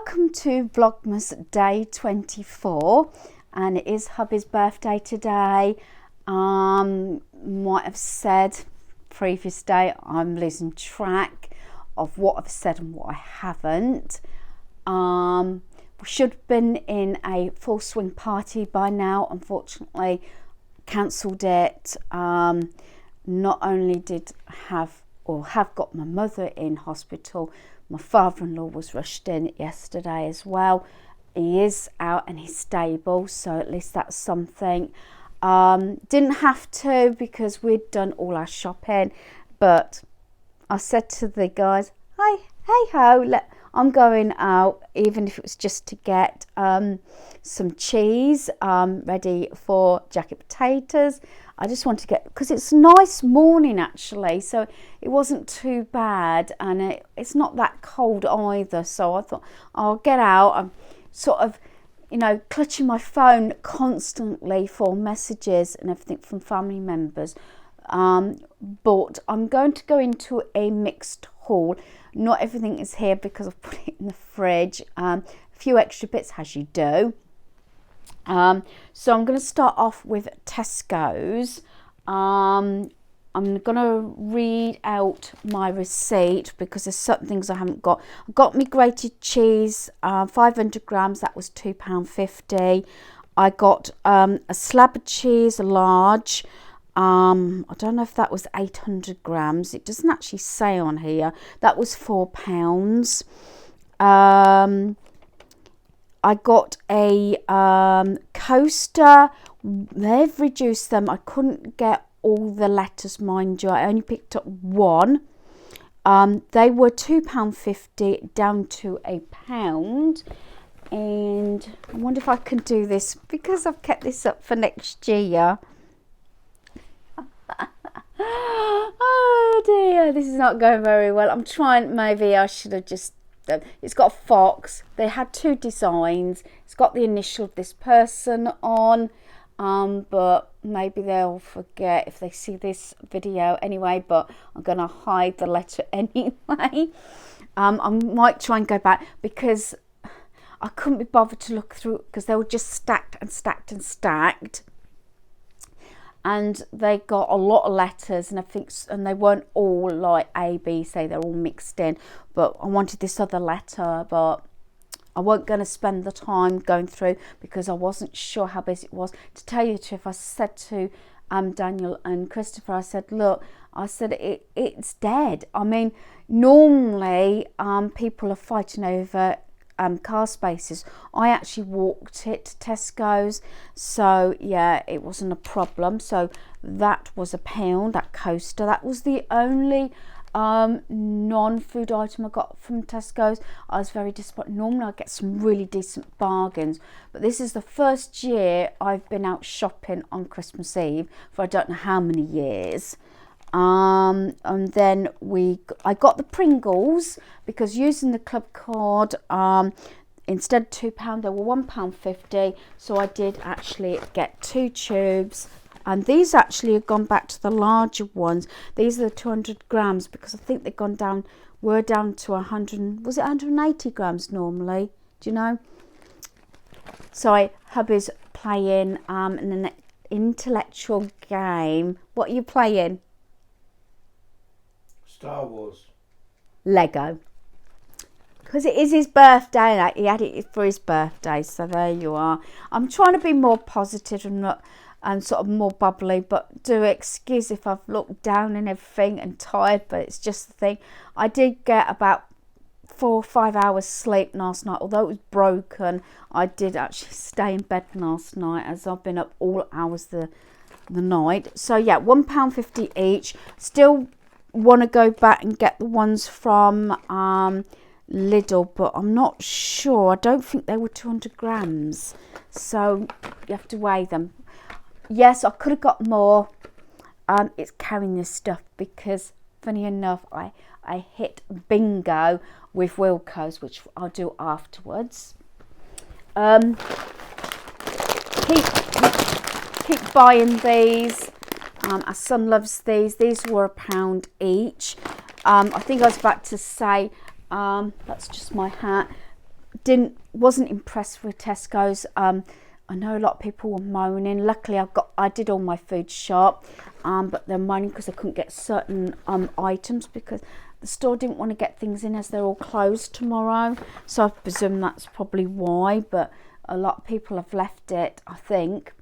welcome to Vlogmas day 24, and it is hubby's birthday today. Might have said previous day, I'm losing track of what I've said and what I haven't. We should have been in a full swing party by now. Unfortunately, cancelled it. Not only did have got my mother in hospital, my father-in-law was rushed in yesterday as well. He is out and he's stable, so at least that's something. Didn't have to because we'd done all our shopping, but I said to the guys, hey ho, I'm going out, even if it was just to get some cheese ready for jacket potatoes. I just want to get, because it's a nice morning actually, so it wasn't too bad, and it's not that cold either, so I thought I'll get out. I'm sort of, clutching my phone constantly for messages and everything from family members, but I'm going to go into a mixed haul. Not everything is here because I've put it in the fridge, a few extra bits as you do. So I'm going to start off with Tesco's. I'm going to read out my receipt because there's certain things I haven't got. I got me grated cheese, 500 grams, that was £2.50. I got a slab of cheese, a large. I don't know if that was 800 grams. It doesn't actually say on here. That was £4. I got a coaster. They've reduced them. I couldn't get all the letters, mind you. I only picked up one. They were £2.50 down to £1. And I wonder if I can do this because I've kept this up for next year. Oh dear, this is not going very well. I'm trying, maybe I should have just, it's got a fox. They had two designs. It's got the initial of this person on, but maybe they'll forget if they see this video anyway, but I'm going to hide the letter anyway. I might try and go back because I couldn't be bothered to look through because they were just stacked and stacked and stacked. And they got a lot of letters, and I think, and they weren't all like A, B, C, they're all mixed in. But I wanted this other letter, but I wasn't going to spend the time going through because I wasn't sure how busy it was. To tell you the truth, I said to Daniel and Christopher, I said, look, I said, it's dead. I mean, normally people are fighting over car spaces. I actually walked it to Tesco's, so yeah, it wasn't a problem. So that was £1, that coaster. That was the only non-food item I got from Tesco's. I was very disappointed. Normally I get some really decent bargains, but this is the first year I've been out shopping on Christmas Eve for I don't know how many years. And then I got the Pringles because using the club card, instead of £2 they were £1.50, so I did actually get 2 tubes, and these actually have gone back to the larger ones. These are the 200 grams because I think they've gone down, were down to 100, was it 180 grams normally, do you know? So hubby's playing an intellectual game. What are you playing? Star Wars. Lego. Because it is his birthday, like he had it for his birthday, so there you are. I'm trying to be more positive and not sort of more bubbly, but do excuse if I've looked down and everything and tired, but it's just the thing. I did get about 4 or 5 hours sleep last night, although it was broken. I did actually stay in bed last night as I've been up all hours the night. So yeah, £1.50 each. Still want to go back and get the ones from Lidl, but I'm not sure. I don't think they were 200 grams, so you have to weigh them. Yes, I could have got more. It's carrying this stuff because funny enough I hit bingo with Wilco's, which I'll do afterwards. Keep buying these. Our son loves these. These were £1 each. I think I was about to say, that's just my hat. wasn't impressed with Tesco's. I know a lot of people were moaning. Luckily, I did all my food shop, but they're moaning because I couldn't get certain items because the store didn't want to get things in as they're all closed tomorrow. So I presume that's probably why. But a lot of people have left it, I think,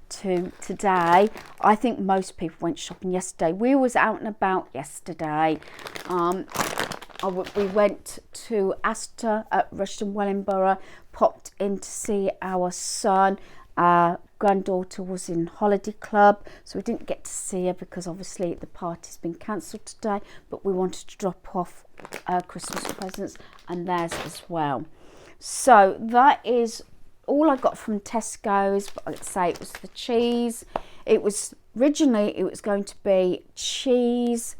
to today. I think most people went shopping yesterday. We was out and about yesterday. We went to Astor at Rushden Wellingborough, popped in to see our son. Our granddaughter was in holiday club, so we didn't get to see her because obviously the party's been cancelled today, but we wanted to drop off Christmas presents and theirs as well. So that is all I got from Tesco's. But I'd say it was the cheese. Originally it was going to be cheese,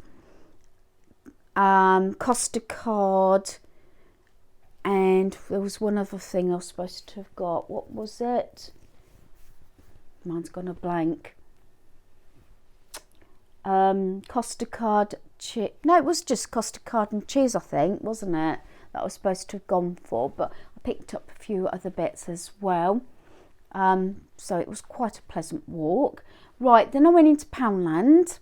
Costa card, and there was one other thing I was supposed to have got. What was it? Mine's gone a blank. Costa card, no, it was just Costa card and cheese, I think, wasn't it? That I was supposed to have gone for, but I picked up a few other bits as well. So it was quite a pleasant walk. Right, then I went into Poundland.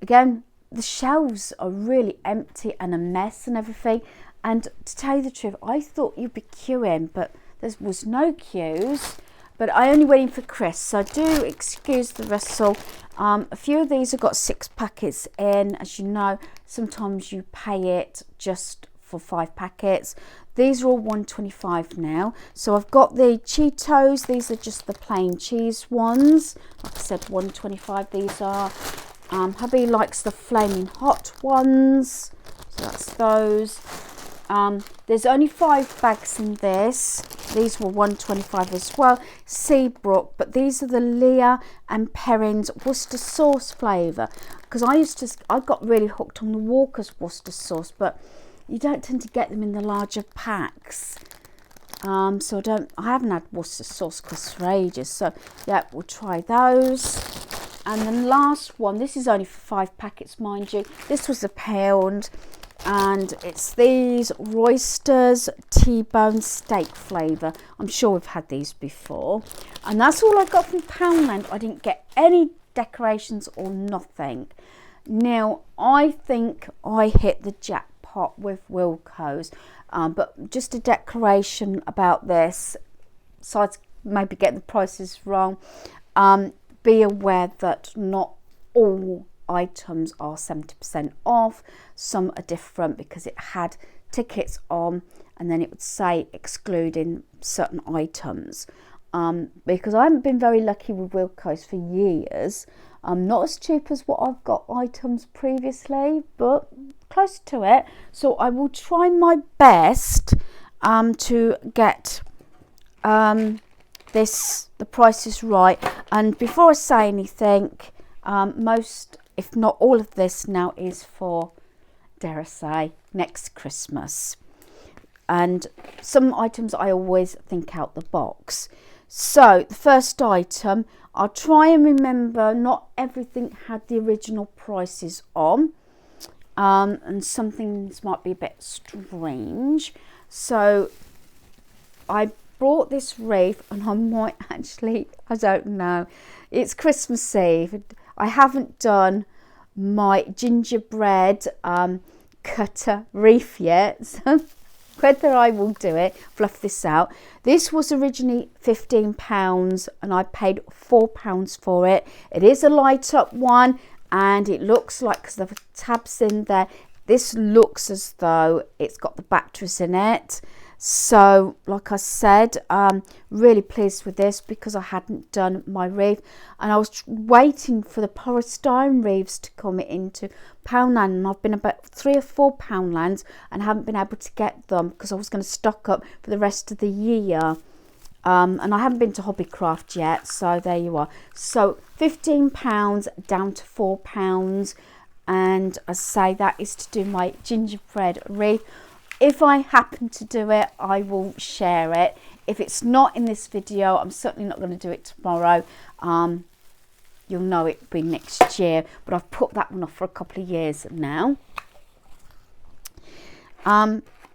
Again, the shelves are really empty and a mess and everything. And to tell you the truth, I thought you'd be queuing, but there was no queues. But I only went in for Chris, so do excuse the rustle. A few of these have got 6 packets in. As you know, sometimes you pay it just for 5 packets. These are all $1.25 now. So I've got the Cheetos. These are just the plain cheese ones. Like I said, $1.25 these are. Hubby likes the flaming hot ones, so that's those. There's only 5 bags in this. These were $1.25 as well. Seabrook, but these are the Leah and Perrins Worcester sauce flavour. Because I got really hooked on the Walker's Worcester sauce, but you don't tend to get them in the larger packs. So I haven't had Worcester sauce for ages. So yeah, we'll try those. And the last one, this is only for 5 packets, mind you. This was £1, and it's these Roysters T-bone steak flavour. I'm sure we've had these before. And that's all I got from Poundland. I didn't get any decorations or nothing. Now, I think I hit the jackpot with Wilko's. But just a declaration about this, besides maybe getting the prices wrong, be aware that not all items are 70% off. Some are different because it had tickets on and then it would say excluding certain items. Because I haven't been very lucky with Wilko's for years. Not as cheap as what I've got items previously, but close to it. So I will try my best to get the price is right. And before I say anything, most, if not all of this now is for, dare I say, next Christmas. And some items I always think out the box. So the first item, I'll try and remember not everything had the original prices on. And some things might be a bit strange. So I brought this wreath, and I might actually, I don't know, it's Christmas Eve. I haven't done my gingerbread cutter wreath yet, so whether I will do it, fluff this out. This was originally £15 and I paid £4 for it. It is a light up one, and it looks like, because the tabs in there, this looks as though it's got the batteries in it. So like I said, really pleased with this because I hadn't done my wreath, and I was waiting for the polystyrene wreaths to come into Poundland, and I've been about 3 or 4 Poundlands and haven't been able to get them because I was going to stock up for the rest of the year. And I haven't been to Hobbycraft yet, so there you are. So £15 down to £4, and I say that is to do my gingerbread wreath. If I happen to do it, I will share it. If it's not in this video, I'm certainly not going to do it tomorrow. You'll know it'll be next year, but I've put that one off for a couple of years now.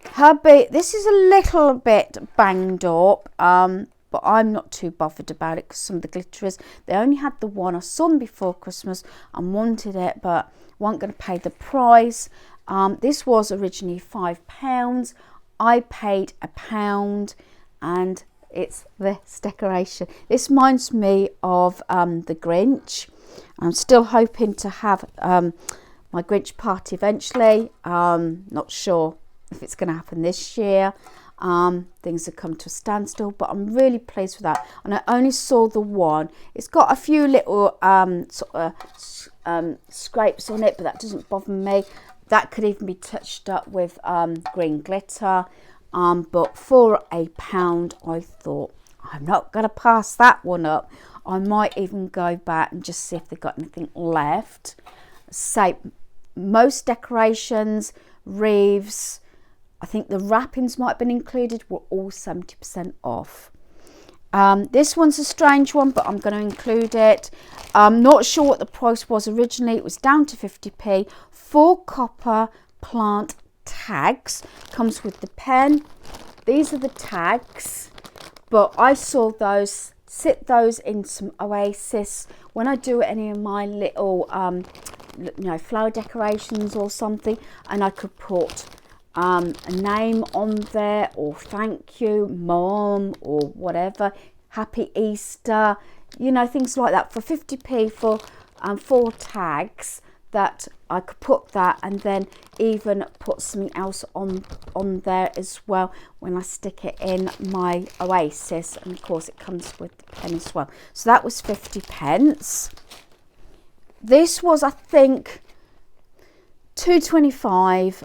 This is a little bit banged up, but I'm not too bothered about it because some of the glitters, they only had the one. I saw them before Christmas and wanted it, but weren't going to pay the price. This was originally £5. I paid £1, and it's this decoration. This reminds me of the Grinch. I'm still hoping to have my Grinch party eventually. Not sure if it's going to happen this year. Things have come to a standstill, but I'm really pleased with that. And I only saw the one. It's got a few little scrapes on it, but that doesn't bother me. That could even be touched up with green glitter. But for £1, I thought, I'm not going to pass that one up. I might even go back and just see if they've got anything left. Say, most decorations, wreaths, I think the wrappings might have been included, were all 70% off. This one's a strange one, but I'm going to include it. I'm not sure what the price was originally. It was down to 50p. 4 copper plant tags. Comes with the pen. These are the tags, but I saw those, sit those in some Oasis when I do any of my little flower decorations or something, and I could put a name on there, or thank you mom, or whatever, happy Easter, things like that. For 50p for 4 tags, that I could put that, and then even put something else on there as well when I stick it in my Oasis. And of course it comes with the pen as well. So that was 50p. This was, I think, £2.25,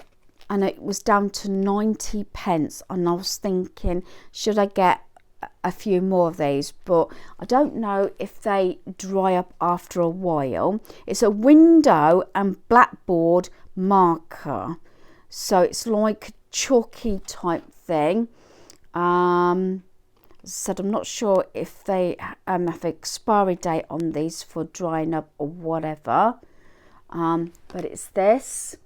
and it was down to 90p. And I was thinking, should I get a few more of these? But I don't know if they dry up after a while. It's a window and blackboard marker, so it's like a chalky type thing. As I said, I'm not sure if they have an expiry date on these for drying up or whatever, but it's this.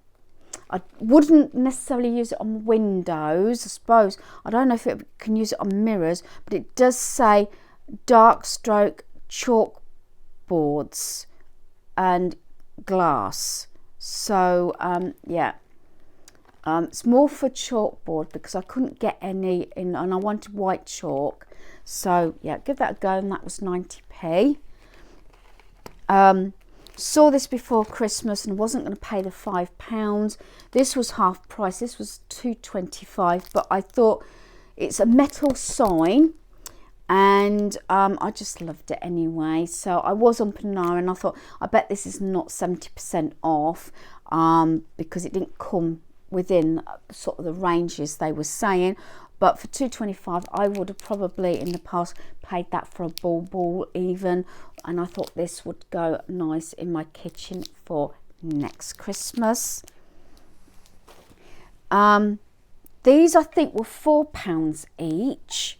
I wouldn't necessarily use it on windows, I suppose. I don't know if it can use it on mirrors, but it does say dark stroke chalkboards and glass. So yeah, it's more for chalkboard because I couldn't get any in, and I wanted white chalk. So yeah, give that a go, and that was 90p. Saw this before Christmas and wasn't going to pay the £5. This was half price. This was £2.25, but I thought it's a metal sign, and I just loved it anyway. So I was on Panara, and I thought, I bet this is not 70% off, because it didn't come within sort of the ranges they were saying. But for £2.25, I would have probably in the past paid that for a ball even. And I thought this would go nice in my kitchen for next Christmas. These I think were £4 each,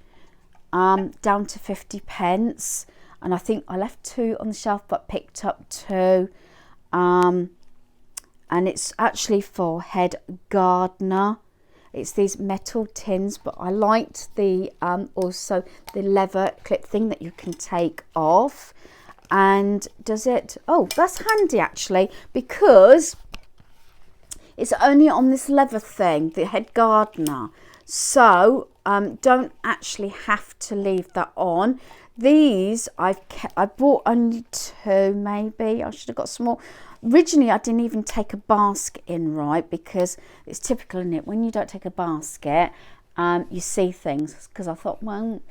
down to 50p. And I think I left 2 on the shelf but picked up 2. And it's actually for head gardener. It's these metal tins, but I liked the also the leather clip thing that you can take off. And does it, oh, that's handy actually, because it's only on this leather thing, the head gardener, so don't actually have to leave that on. These I bought only 2, maybe I should have got some more. Originally, I didn't even take a basket in, right, because it's typical, isn't it? When you don't take a basket, you see things, because I thought, well,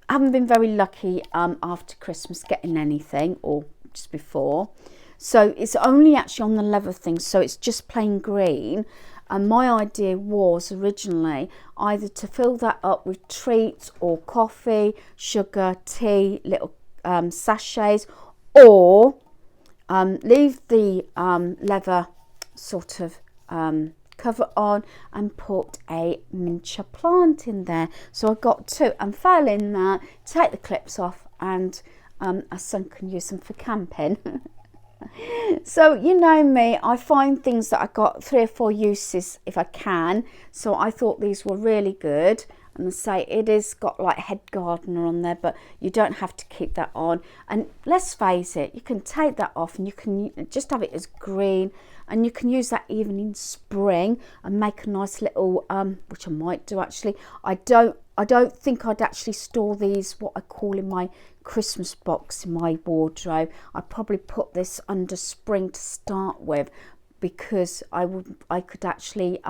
I haven't been very lucky after Christmas getting anything, or just before. So it's only actually on the leather thing, so it's just plain green. And my idea was originally either to fill that up with treats or coffee, sugar, tea, little sachets, or leave the leather sort of cover on and put a miniature plant in there. So I got 2, and failing that, take the clips off, and our son can use them for camping. So you know me, I find things that I got 3 or 4 uses if I can. So I thought these were really good. And I say it is got like head gardener on there, but you don't have to keep that on. And let's face it, you can take that off and you can just have it as green, and you can use that even in spring and make a nice little which I might do actually. I don't think I'd actually store these, what I call, in my Christmas box in my wardrobe. I'd probably put this under spring to start with, because I could actually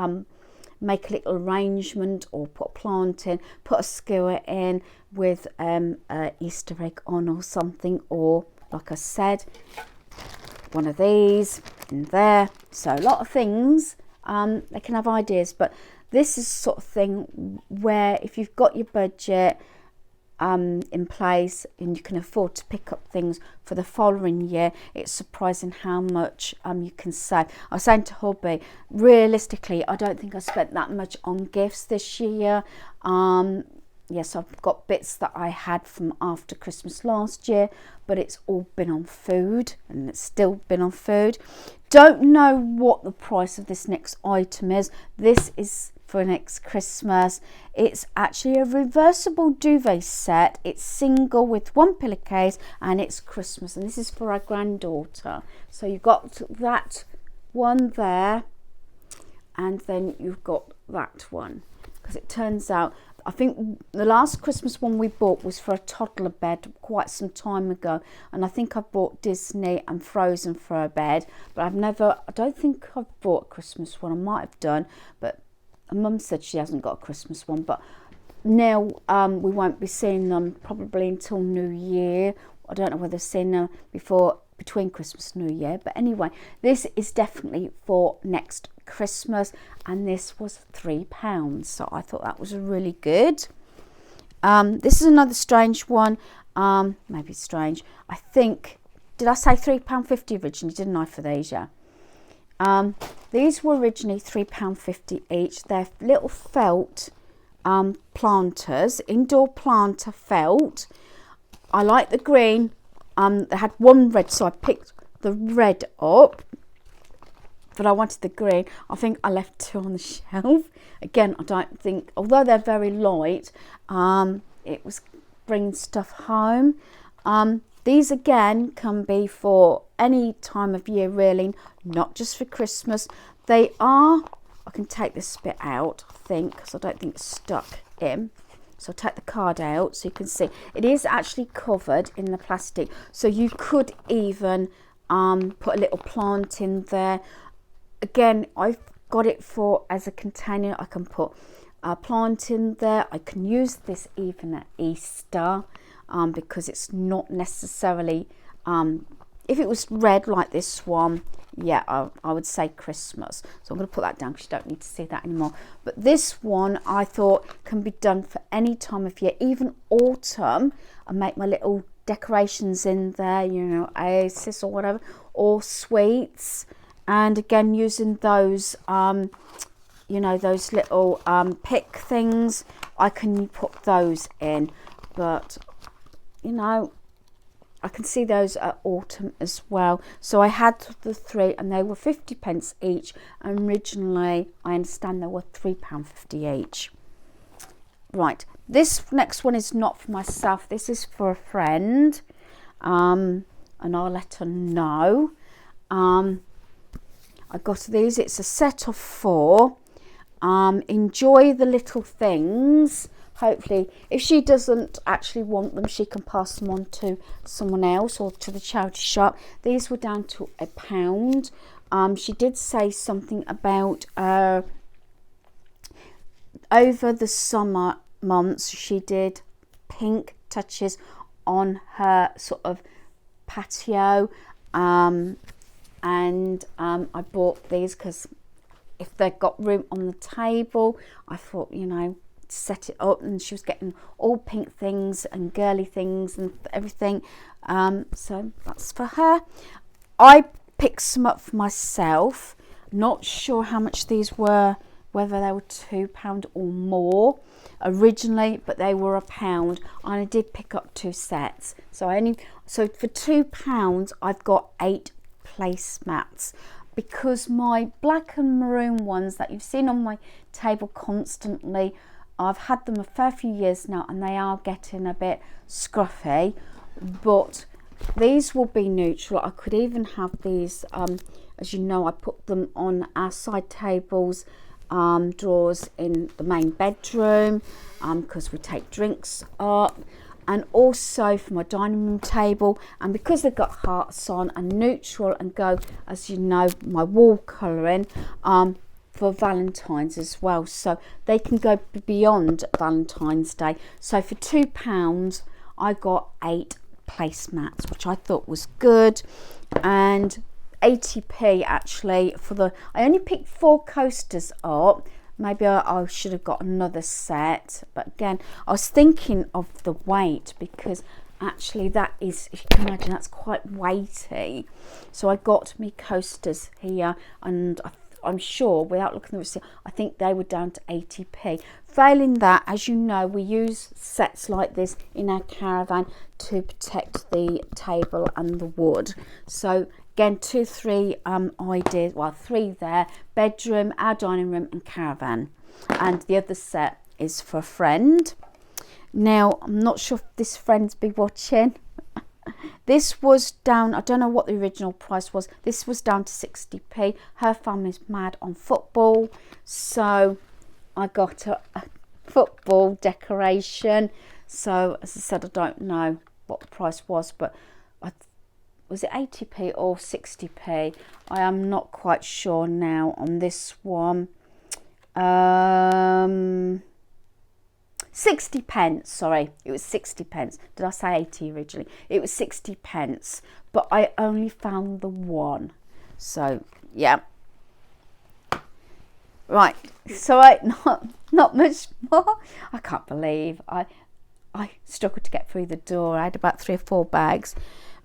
make a little arrangement or put a plant in, put a skewer in with a Easter egg on or something, or like I said, one of these in there. So a lot of things, they can have ideas, but this is the sort of thing where if you've got your budget in place and you can afford to pick up things for the following year, it's surprising how much you can save. I was saying to hubby, realistically I don't think I spent that much on gifts this year. Yes, I've got bits that I had from after Christmas last year, but it's all been on food, and it's still been on food. Don't know what the price of this next item is. This is for next Christmas. It's actually a reversible duvet set. It's single with 1 pillowcase, and it's Christmas, and this is for our granddaughter. So you've got that one there, and then you've got that one, because it turns out, I think the last Christmas one we bought was for a toddler bed quite some time ago, and I think I bought Disney and Frozen for a bed, but I don't think I've bought a Christmas one. I might have done, but Mum said she hasn't got a Christmas one. But now we won't be seeing them probably until New Year. I don't know whether I've seen them between Christmas and New Year, but anyway, this is definitely for next Christmas, and this was £3, so I thought that was really good. This is another strange one. Maybe strange. I think, did I say £3.50 originally? Didn't I, for these? Yeah. These were originally £3.50 each. They're little felt planters, indoor planter felt. I like the green. They had one red, so I picked the red up, but I wanted the green. I think I left 2 on the shelf. Again, I don't think, although they're very light, it was bringing stuff home. These again can be for any time of year really, not just for Christmas. They are, I can take this bit out, I think, because I don't think it's stuck in. So I'll take the card out so you can see. It is actually covered in the plastic, so you could even put a little plant in there. Again, I've got it for as a container. I can put a plant in there. I can use this even at Easter because it's not necessarily, if it was red like this one, yeah, I would say Christmas. So I'm going to put that down because you don't need to see that anymore. But this one I thought can be done for any time of year, even autumn. I make my little decorations in there, you know, Oasis or whatever, or sweets. And again, using those, you know, those little pick things, I can put those in. But, you know, I can see those at autumn as well. So I had the 3 and they were 50p each. And originally, I understand they were £3.50 each. Right, this next one is not for myself. This is for a friend. And I'll let her know. I got these. It's a set of 4. Enjoy the little things. Hopefully, if she doesn't actually want them, she can pass them on to someone else or to the charity shop. These were down to £1. She did say something about over the summer months, she did pink touches on her sort of patio. And I bought these because if they've got room on the table, I thought, you know, set it up. And she was getting all pink things and girly things and everything, so that's for her. I picked some up for myself. Not sure how much these were, whether they were £2 or more originally, but they were £1, and I did pick up 2 sets. So for £2 I've got 8 placemats, because my black and maroon ones that you've seen on my table constantly, I've had them a fair few years now and they are getting a bit scruffy, but these will be neutral. I could even have these, as you know, I put them on our side tables, drawers in the main bedroom, because we take drinks up, and also for my dining room table, and because they've got hearts on and neutral and go, as you know, my wall colouring, for Valentine's as well, so they can go beyond Valentine's Day. So for £2 I got 8 placemats, which I thought was good, and 80p actually for the, I only picked 4 coasters up. Maybe I should have got another set, but again I was thinking of the weight, because actually that is, if you can imagine, that's quite weighty. So I got me coasters here, and I'm sure, without looking at the receipt, I think they were down to 80p. Failing that, as you know, we use sets like this in our caravan to protect the table and the wood. So again, 3 ideas, well 3 there: bedroom, our dining room and caravan, and the other set is for a friend. Now I'm not sure if this friend's be watching. This was down, I don't know what the original price was, this was down to 60p. Her family's mad on football, so I got a football decoration. So as I said, I don't know what the price was, but was it 80p or 60p? I am not quite sure now on this one. 60 pence, sorry, it was 60 pence. Did I say 80 originally? It was 60 pence, but I only found the one. So yeah, right, so not much more. I can't believe I struggled to get through the door. I had about 3 or 4 bags.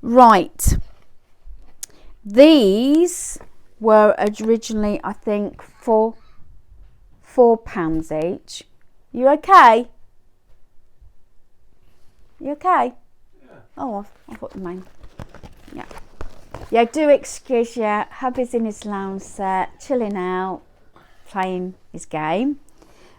Right, these were originally, I think, £4 each. You okay? You okay? Yeah. Oh, I've got the main. Yeah. Yeah, do excuse you. Hubby's in his lounge set, chilling out, playing his game.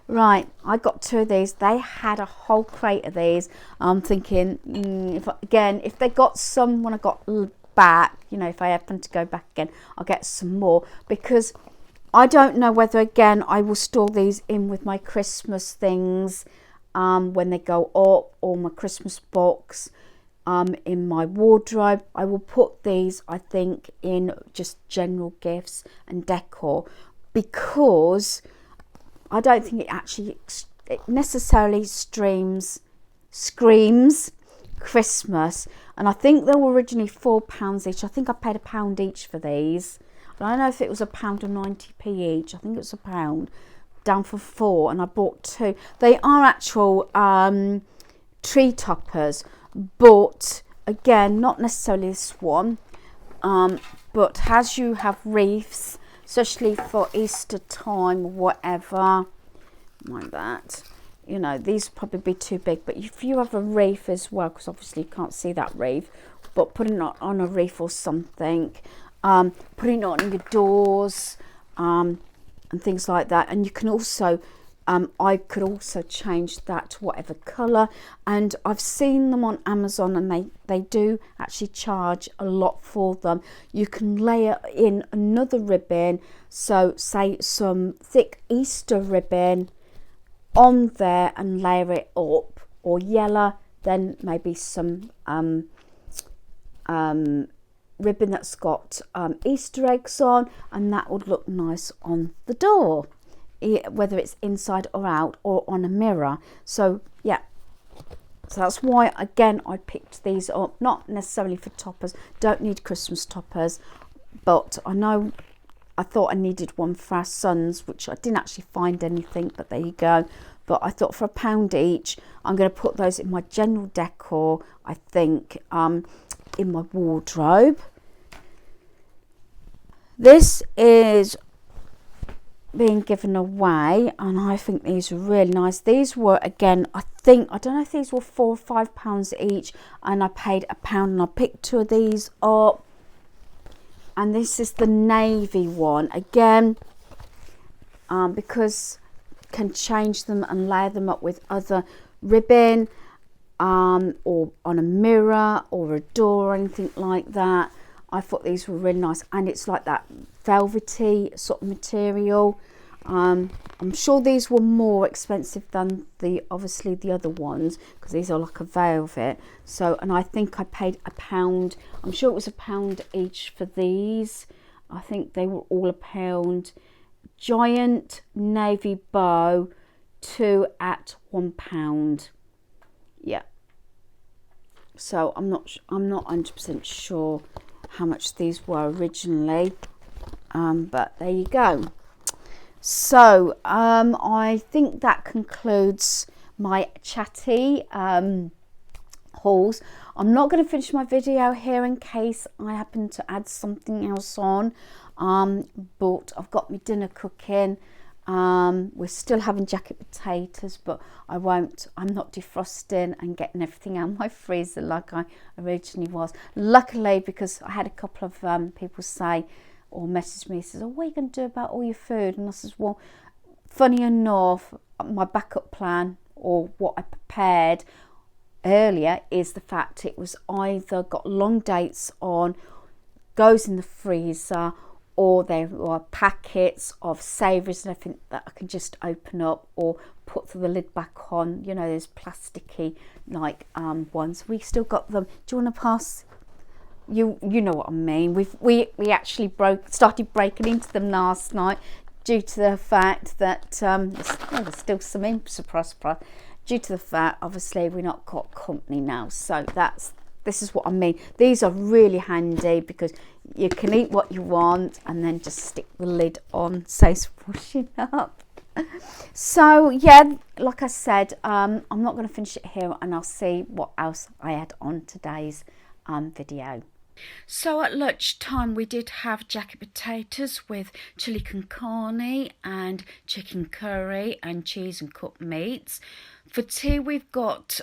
Right, I got 2 of these. They had a whole crate of these. I'm thinking, if they got some when I got back, you know, if I happen to go back again, I'll get some more, because I don't know whether, again, I will store these in with my Christmas things when they go up, or my Christmas box in my wardrobe. I will put these, I think, in just general gifts and decor, because I don't think it necessarily screams Christmas. And I think they were originally £4 each. I think I paid £1 each for these. I don't know if it was £1 or 90p each. I think it was £1, down for 4, and I bought 2. They are actual tree toppers, but again, not necessarily this one. But as you have wreaths, especially for Easter time or whatever, like that, you know, these probably be too big. But if you have a wreath as well, because obviously you can't see that wreath, but putting it on a wreath or something, putting it on your doors, and things like that. And you can also I could also change that to whatever colour, and I've seen them on Amazon, and they do actually charge a lot for them. You can layer in another ribbon, so say some thick Easter ribbon on there and layer it up, or yellow, then maybe some ribbon that's got Easter eggs on, and that would look nice on the door, whether it's inside or out, or on a mirror. So yeah, so that's why again I picked these up, not necessarily for toppers, don't need Christmas toppers, but I thought I needed one for our sons, which I didn't actually find anything, but there you go. But I thought for £1 each, I'm going to put those in my general decor, I think, in my wardrobe. This is being given away, and I think these are really nice. These were, again, I don't know if these were £4 or £5 each, and I paid £1, and I picked 2 of these up. and this is the navy one. Again, because can change them and layer them up with other ribbon, or on a mirror or a door or anything like that. I thought these were really nice, and it's like that velvety sort of material. I'm sure these were more expensive than obviously the other ones, because these are like a velvet. So, and I think I paid £1. I'm sure it was £1 each for these. I think they were all £1. Giant navy bow, 2 at £1. Yeah. So I'm not 100% sure how much these were originally, but there you go. So I think that concludes my chatty hauls. I'm not going to finish my video here in case I happen to add something else on, but I've got my dinner cooking. We're still having jacket potatoes, but I'm not defrosting and getting everything out of my freezer like I originally was. Luckily, because I had a couple of people say or message me, says, oh, what are you going to do about all your food? And I says, well, funny enough, my backup plan, or what I prepared earlier, is the fact it was either got long dates on, goes in the freezer, or there were packets of savouries and everything that I can just open up or put the lid back on. You know, those plasticky like ones. We still got them. Do you want to pass? You know what I mean. We actually started breaking into them last night due to the fact that there's still some in surprise. Due to the fact, obviously, we've not got company now. So this is what I mean. These are really handy because you can eat what you want and then just stick the lid on, saves washing up. So yeah, like I said, I'm not going to finish it here, and I'll see what else I add on today's video. So at lunchtime we did have jacket potatoes with chili con carne and chicken curry and cheese and cooked meats. For tea we've got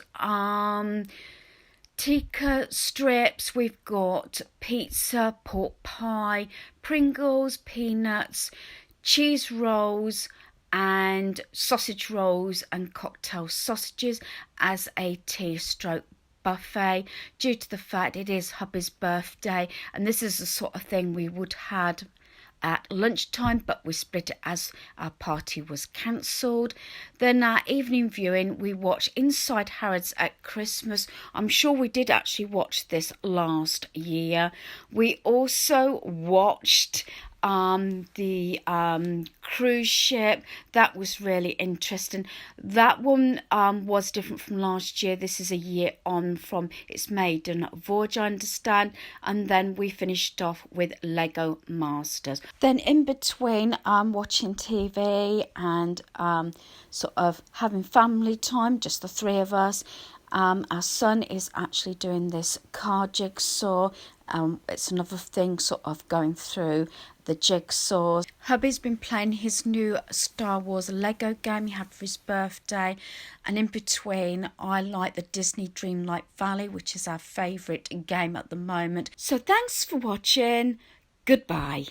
tikka strips, we've got pizza, pork pie, Pringles, peanuts, cheese rolls and sausage rolls and cocktail sausages as a tea stroke buffet, due to the fact it is hubby's birthday, and this is the sort of thing we would had at lunchtime, but we split it as our party was cancelled. Then our evening viewing, we watched Inside Harrods at Christmas. I'm sure we did actually watch this last year. We also watched the cruise ship. That was really interesting. That one was different from last year. This is a year on from its maiden voyage, I understand. And then we finished off with Lego Masters. Then in between watching TV and sort of having family time, just the three of us. Our son is actually doing this car jigsaw. It's another thing sort of going through the jigsaws. Hubby's been playing his new Star Wars Lego game he had for his birthday, and in between I like the Disney Dreamlight Valley, which is our favourite game at the moment. So thanks for watching. Goodbye.